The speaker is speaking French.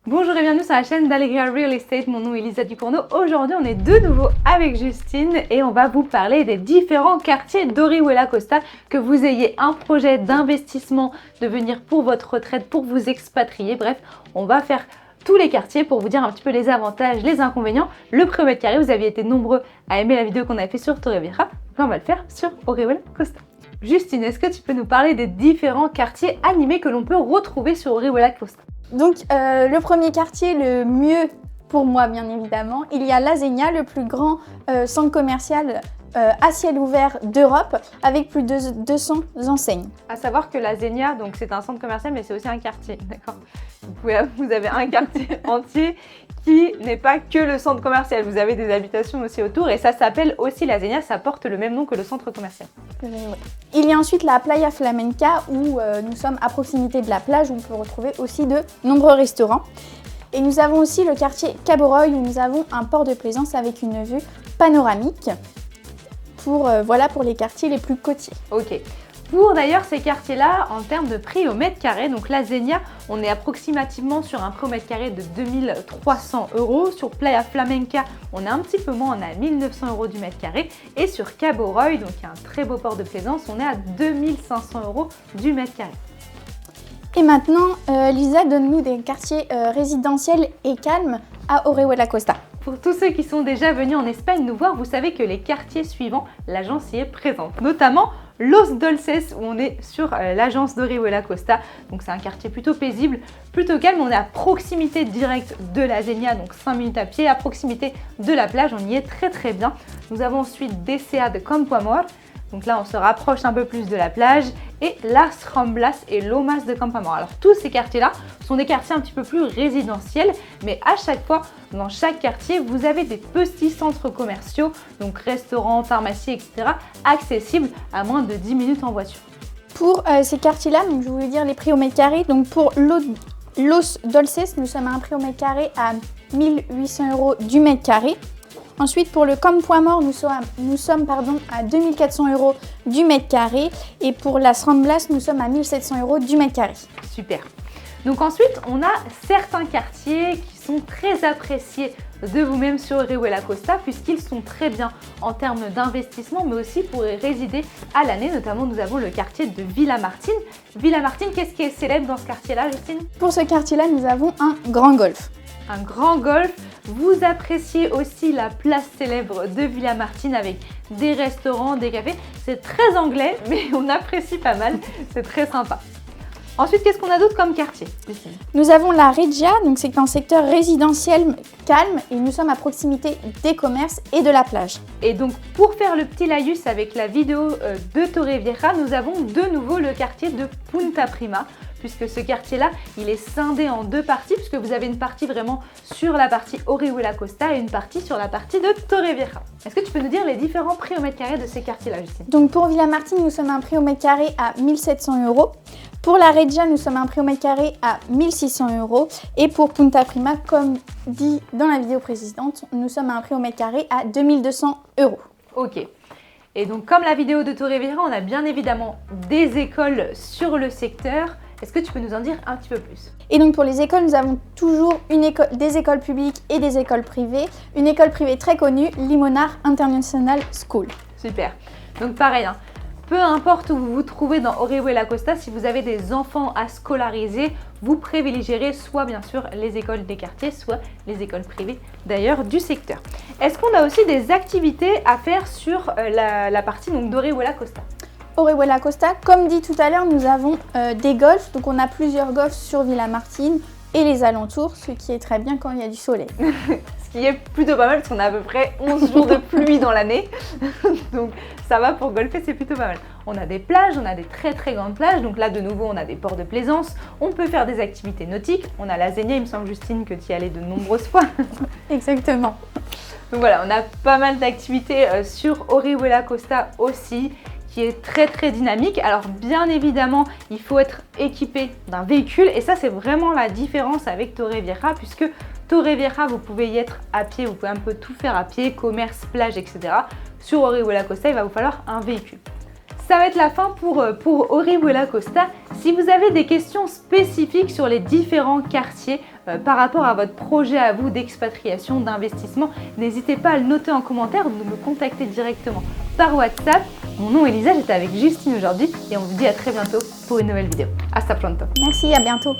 Bonjour et bienvenue sur la chaîne d'Allegria Real Estate, mon nom est Lisa Ducournau. Aujourd'hui on est de nouveau avec Justine et on va vous parler des différents quartiers d'Orihuela Costa. Que vous ayez un projet d'investissement, de venir pour votre retraite, pour vous expatrier, bref, on va faire tous les quartiers pour vous dire un petit peu les avantages, les inconvénients. Le prix au mètre carré, vous aviez été nombreux à aimer la vidéo qu'on a fait sur Torrevieja, on va le faire sur Orihuela Costa. Justine, est-ce que tu peux nous parler des différents quartiers animés que l'on peut retrouver sur Orihuela Costa? Donc le premier quartier, le mieux pour moi bien évidemment, il y a La Zegna, le plus grand centre commercial à ciel ouvert d'Europe avec plus de 200 enseignes. À savoir que La Zegna, donc c'est un centre commercial mais c'est aussi un quartier, d'accord? Vous avez un quartier entier qui n'est pas que le centre commercial, vous avez des habitations aussi autour et ça s'appelle aussi La Zegna, ça porte le même nom que le centre commercial. Il y a ensuite la Playa Flamenca où nous sommes à proximité de la plage où on peut retrouver aussi de nombreux restaurants. Et nous avons aussi le quartier Cabo Roy où nous avons un port de plaisance avec une vue panoramique pour les quartiers les plus côtiers. Ok. Pour d'ailleurs ces quartiers-là, en termes de prix au mètre carré, donc La Zegna, on est approximativement sur un prix au mètre carré de 2300 €. Sur Playa Flamenca, on est un petit peu moins, on est à 1900 € du mètre carré. Et sur Cabo Roy, donc il y a un très beau port de plaisance, on est à 2500 € du mètre carré. Et maintenant, Lisa, donne-nous des quartiers résidentiels et calmes à Orihuela Costa. Pour tous ceux qui sont déjà venus en Espagne nous voir, vous savez que les quartiers suivants, l'agence y est présente, notamment Los Dolces où on est sur l'agence d'Orihuela Costa. Donc c'est un quartier plutôt paisible, plutôt calme, on est à proximité directe de La Zegna, donc 5 minutes à pied, à proximité de la plage, on y est très bien. Nous avons ensuite DCA de Campo Amor. Donc là, on se rapproche un peu plus de la plage et Las Ramblas et Lomas de Campo Amor. Alors tous ces quartiers-là sont des quartiers un petit peu plus résidentiels, mais à chaque fois, dans chaque quartier, vous avez des petits centres commerciaux, donc restaurants, pharmacies, etc., accessibles à moins de 10 minutes en voiture. Pour ces quartiers-là, donc je voulais dire les prix au mètre carré. Donc pour Los Dolces, nous sommes à un prix au mètre carré à 1800 € du mètre carré. Ensuite, pour le Campo Amor, nous sommes à 2400 € du mètre carré. Et pour Las Ramblas, nous sommes à 1700 € du mètre carré. Super. Donc ensuite, on a certains quartiers qui sont très appréciés de vous-même sur Orihuela Costa puisqu'ils sont très bien en termes d'investissement mais aussi pour y résider à l'année. Notamment, nous avons le quartier de Villamartín. Villamartín, qu'est-ce qui est célèbre dans ce quartier-là, Justine? Pour ce quartier-là, nous avons un grand golf. Un grand golf. Vous appréciez aussi la place célèbre de Villamartín avec des restaurants, des cafés. C'est très anglais, mais on apprécie pas mal. C'est très sympa. Ensuite, qu'est-ce qu'on a d'autre comme quartier? Nous avons la Regia, donc c'est un secteur résidentiel calme et nous sommes à proximité des commerces et de la plage. Et donc, pour faire le petit laïus avec la vidéo de Torrevieja, nous avons de nouveau le quartier de Punta Prima, puisque ce quartier-là, il est scindé en deux parties, puisque vous avez une partie vraiment sur la partie Orihuela Costa et une partie sur la partie de Torrevieja. Est-ce que tu peux nous dire les différents prix au mètre carré de ces quartiers-là, Justine? Donc pour Villamartín, nous sommes à un prix au mètre carré à 1700 €. Pour la Regia, nous sommes à un prix au mètre carré à 1600 €. Et pour Punta Prima, comme dit dans la vidéo précédente, nous sommes à un prix au mètre carré à 2200 €. Ok. Et donc, comme la vidéo de Torrevieja, on a bien évidemment des écoles sur le secteur. Est-ce que tu peux nous en dire un petit peu plus? Et donc pour les écoles, nous avons toujours des écoles publiques et des écoles privées. Une école privée très connue, Limonar International School. Super. Donc pareil, hein, peu importe où vous vous trouvez dans Orihuela Costa, si vous avez des enfants à scolariser, vous privilégierez soit bien sûr les écoles des quartiers, soit les écoles privées d'ailleurs du secteur. Est-ce qu'on a aussi des activités à faire sur la partie d'Orihuela Costa? Orihuela Costa, comme dit tout à l'heure, nous avons des golfs. Donc on a plusieurs golfs sur Villamartín et les alentours, ce qui est très bien quand il y a du soleil. Ce qui est plutôt pas mal parce qu'on a à peu près 11 jours de pluie dans l'année. Donc ça va pour golfer, c'est plutôt pas mal. On a des plages, on a des très grandes plages. Donc là de nouveau on a des ports de plaisance. On peut faire des activités nautiques. On a La Zegna, il me semble Justine que tu y allais de nombreuses fois. Exactement. Donc voilà, on a pas mal d'activités sur Orihuela Costa aussi, qui est très dynamique. Alors bien évidemment, il faut être équipé d'un véhicule et ça c'est vraiment la différence avec Torrevieja puisque Torrevieja, vous pouvez y être à pied, vous pouvez un peu tout faire à pied, commerce, plage, etc. Sur Orihuela Costa, il va vous falloir un véhicule. Ça va être la fin pour Orihuela Costa. Si vous avez des questions spécifiques sur les différents quartiers par rapport à votre projet à vous d'expatriation, d'investissement, n'hésitez pas à le noter en commentaire ou de me contacter directement par WhatsApp. Mon nom est Lisa, j'étais avec Justine aujourd'hui et on vous dit à très bientôt pour une nouvelle vidéo. Hasta pronto. Merci, à bientôt.